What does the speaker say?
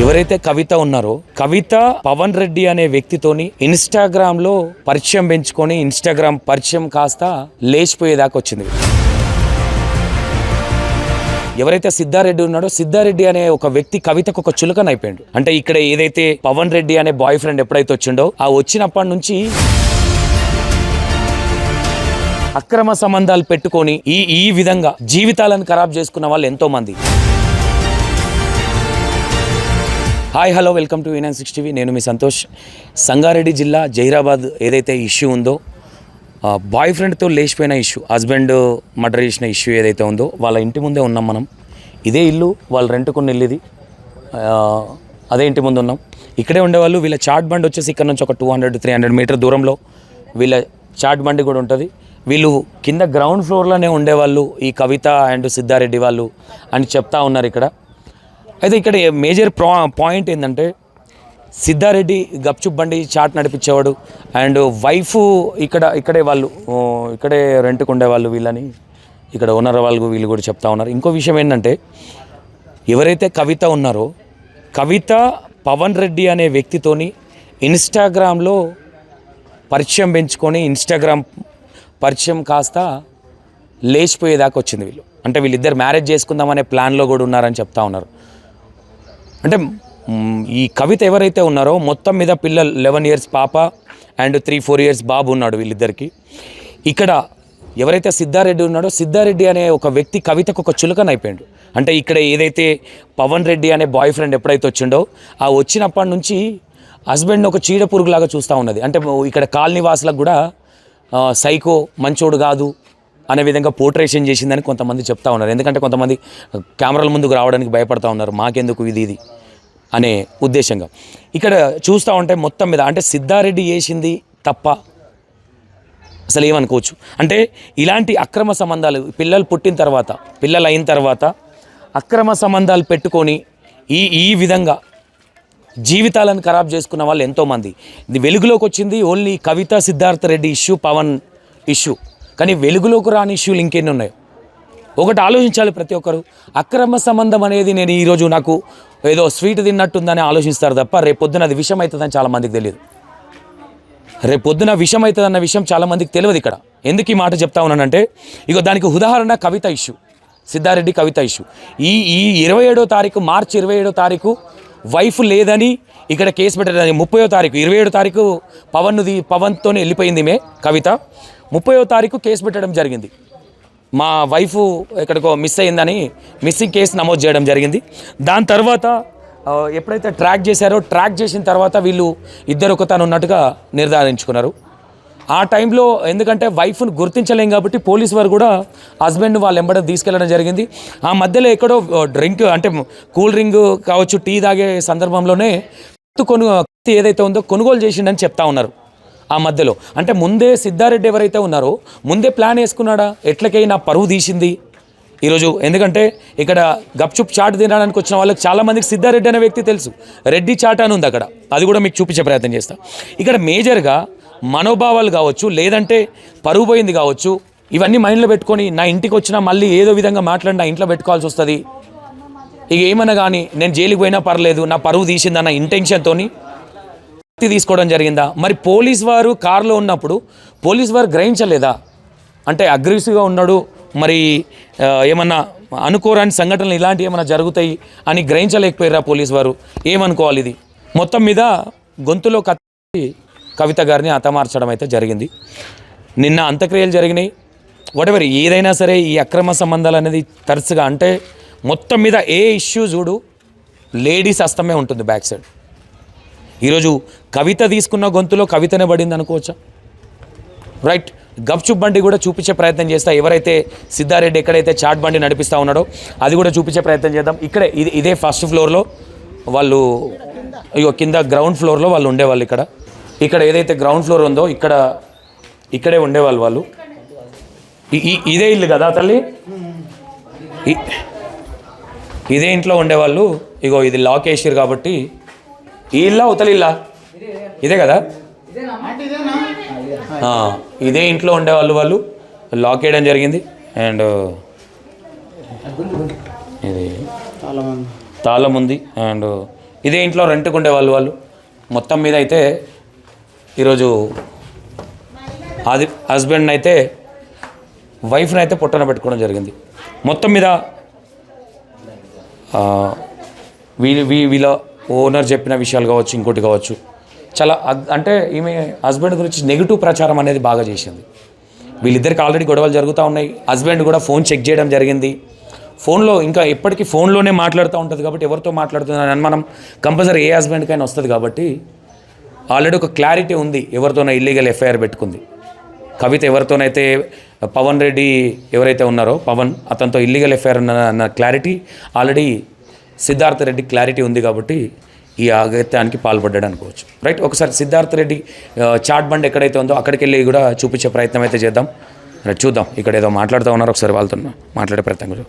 ఎవరైతే కవిత ఉన్నారో కవిత పవన్ రెడ్డి అనే వ్యక్తితోని ఇన్స్టాగ్రామ్ లో పరిచయం పెంచుకొని ఇన్స్టాగ్రామ్ పరిచయం కాస్త లేచిపోయేదాకా వచ్చింది. ఎవరైతే సిద్ధారెడ్డి ఉన్నాడో సిద్ధారెడ్డి అనే ఒక వ్యక్తి కవితకు ఒక చులకన అయిపోయాడు. అంటే ఇక్కడ ఏదైతే పవన్ రెడ్డి అనే బాయ్ ఫ్రెండ్ ఎప్పుడైతే వచ్చిండో ఆ వచ్చినప్పటి నుంచి అక్రమ సంబంధాలు పెట్టుకొని ఈ విధంగా జీవితాలను ఖరాబ్ చేసుకున్న వాళ్ళు ఎంతో మంది. Hi hello welcome to V9 TV. నేను మీ సంతోష్. సంగారెడ్డి జిల్లా జహీరాబాద్ ఏదైతే ఇష్యూ ఉందో బాయ్ ఫ్రెండ్తో లేచిపోయిన ఇష్యూ, హస్బెండ్ మర్డర్ చేసిన ఇష్యూ ఏదైతే ఉందో వాళ్ళ ఇంటి ముందే ఉన్నాం మనం. ఇదే ఇల్లు వాళ్ళు రెంట్కున్న ఇల్లు ఇది. అదే ఇంటి ముందు ఉన్నాం. ఇక్కడే ఉండేవాళ్ళు. వీళ్ళ చాట్ బండి వచ్చేసి ఇక్కడ నుంచి ఒక 200-300 మీటర్ దూరంలో వీళ్ళ చాట్ బండి కూడా ఉంటుంది. వీళ్ళు కింద గ్రౌండ్ ఫ్లోర్లోనే ఉండేవాళ్ళు ఈ కవిత అండ్ సిద్ధారెడ్డి వాళ్ళు అని చెప్తా ఉన్నారు ఇక్కడ. అయితే ఇక్కడ మేజర్ పాయింట్ ఏంటంటే సిద్ధారెడ్డి గప్చుప్ బండి చాట్ నడిపించేవాడు అండ్ వైఫ్ ఇక్కడే వాళ్ళు ఇక్కడే రెంట్కు ఉండేవాళ్ళు వీళ్ళని ఇక్కడ ఓనర్ వాళ్ళు వీళ్ళు కూడా చెప్తా ఉన్నారు. ఇంకో విషయం ఏంటంటే ఎవరైతే కవిత ఉన్నారో కవిత పవన్ రెడ్డి అనే వ్యక్తితోని ఇన్స్టాగ్రామ్లో పరిచయం పెంచుకొని ఇన్స్టాగ్రామ్ పరిచయం కాస్త లేచిపోయేదాకా వచ్చింది వీళ్ళు. అంటే వీళ్ళిద్దరు మ్యారేజ్ చేసుకుందామనే ప్లాన్లో కూడా ఉన్నారని చెప్తా ఉన్నారు. అంటే ఈ కవిత ఎవరైతే ఉన్నారో మొత్తం మీద పిల్లలు 11 years పాప అండ్ 3-4 years బాబు ఉన్నాడు వీళ్ళిద్దరికి. ఇక్కడ ఎవరైతే సిద్ధారెడ్డి ఉన్నాడో సిద్ధారెడ్డి అనే ఒక వ్యక్తి కవితకు ఒక చులకన అయిపోయాడు. అంటే ఇక్కడ ఏదైతే పవన్ రెడ్డి అనే బాయ్ ఫ్రెండ్ ఎప్పుడైతే వచ్చిండో ఆ వచ్చినప్పటి నుంచి హస్బెండ్ ఒక చీడ పురుగులాగా చూస్తూ ఉన్నది. అంటే ఇక్కడ కాలనీ వాసులకు కూడా సైకో, మంచోడు కాదు అనే విధంగా పోర్ట్రేషన్ చేసిందని కొంతమంది చెప్తా ఉన్నారు. ఎందుకంటే కొంతమంది కెమెరాల ముందుకు రావడానికి భయపడతా ఉన్నారు, మాకెందుకు ఇది అనే ఉద్దేశంగా. ఇక్కడ చూస్తూ ఉంటే మొత్తం మీద అంటే సిద్ధారెడ్డి చేసింది తప్ప అసలు ఏమనుకోవచ్చు. అంటే ఇలాంటి అక్రమ సంబంధాలు పిల్లలు పుట్టిన తర్వాత పిల్లలు అయిన తర్వాత అక్రమ సంబంధాలు పెట్టుకొని ఈ విధంగా జీవితాలను ఖరాబ్ చేసుకున్న వాళ్ళు ఎంతోమంది. ఇది వెలుగులోకి వచ్చింది ఓన్లీ కవిత సిద్ధార్థ రెడ్డి ఇష్యూ, పవన్ ఇష్యూ. కానీ వెలుగులోకి రాని ఇష్యూలు ఇంకెన్ని ఉన్నాయో ఒకటి ఆలోచించాలి ప్రతి ఒక్కరు. అక్రమ సంబంధం అనేది నేను ఈరోజు నాకు ఏదో స్వీట్ తిన్నట్టుందని ఆలోచిస్తారు తప్ప రేపొద్దున అది విషయం అవుతుందని చాలామందికి తెలియదు. రేపొద్దున విషయం అవుతుందన్న విషయం చాలామందికి తెలియదు. ఇక్కడ ఎందుకు ఈ మాట చెప్తా ఉన్నానంటే ఇక దానికి ఉదాహరణ కవిత ఇష్యూ, సిద్ధారెడ్డి కవిత ఇష్యూ. ఈ 27వ తారీఖు మార్చి 27వ తారీఖు వైఫ్ లేదని ఇక్కడ కేసు పెట్టారు. 30వ తారీఖు 27వ తారీఖు పవన్తోనే వెళ్ళిపోయింది కవిత. 30వ తారీఖు కేసు పెట్టడం జరిగింది. మా వైఫ్ ఎక్కడికో మిస్ అయిందని మిస్సింగ్ కేసు నమోదు చేయడం జరిగింది. దాని తర్వాత ఎప్పుడైతే ట్రాక్ చేసిన తర్వాత వీళ్ళు ఇద్దరు ఒకతాను ఉన్నట్టుగా నిర్ధారించుకున్నారు. ఆ టైంలో ఎందుకంటే వైఫ్ను గుర్తించలేం కాబట్టి పోలీసు వారు కూడా హస్బెండ్ వాళ్ళు వెంబడ తీసుకెళ్ళడం జరిగింది. ఆ మధ్యలో ఎక్కడో డ్రింక్ అంటే కూల్ డ్రింక్ కావచ్చు, టీ తాగే సందర్భంలోనే ఏదైతే ఉందో కొనుగోలు చేసిండని చెప్తా ఉన్నారు. ఆ మధ్యలో అంటే ముందే సిద్ధారెడ్డి ఎవరైతే ఉన్నారో ముందే ప్లాన్ వేసుకున్నాడా, ఎట్లకైనా పరువు తీసింది ఈరోజు. ఎందుకంటే ఇక్కడ గప్చుప్ చాట్ తినడానికి వచ్చిన వాళ్ళకి చాలామందికి సిద్ధారెడ్డి అనే వ్యక్తి తెలుసు. రెడ్డి చాట్ అని ఉంది అక్కడ, అది కూడా మీకు చూపించే ప్రయత్నం చేస్తా. ఇక్కడ మేజర్గా మనోభావాలు కావచ్చు, లేదంటే పరువు పోయింది కావచ్చు, ఇవన్నీ మైండ్లో పెట్టుకొని నా ఇంటికి వచ్చినా మళ్ళీ ఏదో విధంగా మాట్లాడి నా ఇంట్లో పెట్టుకోవాల్సి వస్తుంది. ఇక ఏమన్నా కానీ నేను జైలుకి పోయినా పర్లేదు, నా పరువు తీసిందన్న ఇంటెన్షన్తోని తీసుకోవడం జరిగిందా? మరి పోలీస్ వారు కారులో ఉన్నప్పుడు పోలీస్ వారు గ్రహించలేదా? అంటే అగ్రెసివ్గా ఉన్నాడు, మరి ఏమన్నా అనుకోరాని సంఘటనలు ఇలాంటివి ఏమైనా జరుగుతాయి అని గ్రహించలేకపోయారా పోలీస్ వారు? ఏమనుకోవాలి ఇది? మొత్తం మీద గొంతులో కత్తి కవిత గారిని హతమార్చడం అయితే జరిగింది. నిన్న అంత్యక్రియలు జరిగినాయి. వాటెవర్ ఏదైనా సరే ఈ అక్రమ సంబంధాలు అనేది తరచుగా అంటే మొత్తం మీద ఏ ఇష్యూ చూడు లేడీస్ హస్తమే ఉంటుంది బ్యాక్ సైడ్. ఈరోజు కవిత తీసుకున్న గొంతులో కవితనే పడింది అనుకోవచ్చా? రైట్. గప్చుప్ బండి కూడా చూపించే ప్రయత్నం చేస్తా. ఎవరైతే సిద్ధారెడ్డి ఎక్కడైతే చాట్ బండి నడిపిస్తూ ఉన్నాడో అది కూడా చూపించే ప్రయత్నం చేద్దాం. ఇక్కడే ఇదే ఫస్ట్ ఫ్లోర్లో వాళ్ళు, ఇగో కింద గ్రౌండ్ ఫ్లోర్లో వాళ్ళు ఉండేవాళ్ళు. ఇక్కడ ఏదైతే గ్రౌండ్ ఫ్లోర్ ఉందో ఇక్కడే ఉండేవాళ్ళు వాళ్ళు. ఇదే ఇల్లు కదా తల్లి, ఇదే ఇంట్లో ఉండేవాళ్ళు. ఇగో ఇది లాక్ వేసారు కాబట్టి ఈ ఇల్లా అవతల ఇల్లా ఇదే కదా, ఇదే ఇంట్లో ఉండేవాళ్ళు. వాళ్ళు లాక్ వేయడం జరిగింది. అండ్ ఇది తాళం ఉంది. అండ్ ఇదే ఇంట్లో రెంట్కు ఉండేవాళ్ళు వాళ్ళు. మొత్తం మీద అయితే ఈరోజు హస్బెండ్ అయితే వైఫ్ని అయితే పొట్టన పెట్టుకోవడం జరిగింది. మొత్తం మీద వీళ్ళ ఓనర్ చెప్పిన విషయాలు కావచ్చు, ఇంకోటి కావచ్చు, చాలా అంటే ఈమె హస్బెండ్ గురించి నెగిటివ్ ప్రచారం అనేది బాగా చేసింది. వీళ్ళిద్దరికి ఆల్రెడీ గొడవలు జరుగుతూ ఉన్నాయి. హస్బెండ్ కూడా ఫోన్ చెక్ చేయడం జరిగింది. ఫోన్లో ఇంకా ఎప్పటికీ ఫోన్లోనే మాట్లాడుతూ ఉంటుంది కాబట్టి ఎవరితో మాట్లాడుతుందని అనుమానం కంపల్సరీ ఏ హస్బెండ్కైనా వస్తుంది. కాబట్టి ఆల్రెడీ ఒక క్లారిటీ ఉంది, ఎవరితోనో ఇల్లీగల్ ఎఫ్ఐఆర్ పెట్టుకుంది. కవిత ఎవరితోనైతే పవన్ రెడ్డి ఎవరైతే ఉన్నారో పవన్, అతనితో ఇల్లీగల్ ఎఫ్ఐఆర్ అన్న clarity already Siddhartha Reddy clarity ఉంది. కాబట్టి ఈ అగత్యానికి పాల్పడ్డాడు అనుకోవచ్చు. రైట్, ఒకసారి సిద్ధార్థ రెడ్డి చాట్ బండ్ ఎక్కడైతే ఉందో అక్కడికి వెళ్ళి కూడా చూపించే ప్రయత్నం అయితే చేద్దాం. రైట్, చూద్దాం. ఇక్కడ ఏదో మాట్లాడుతూ ఉన్నారు, ఒకసారి వాళ్ళతో మాట్లాడే ప్రయత్నం.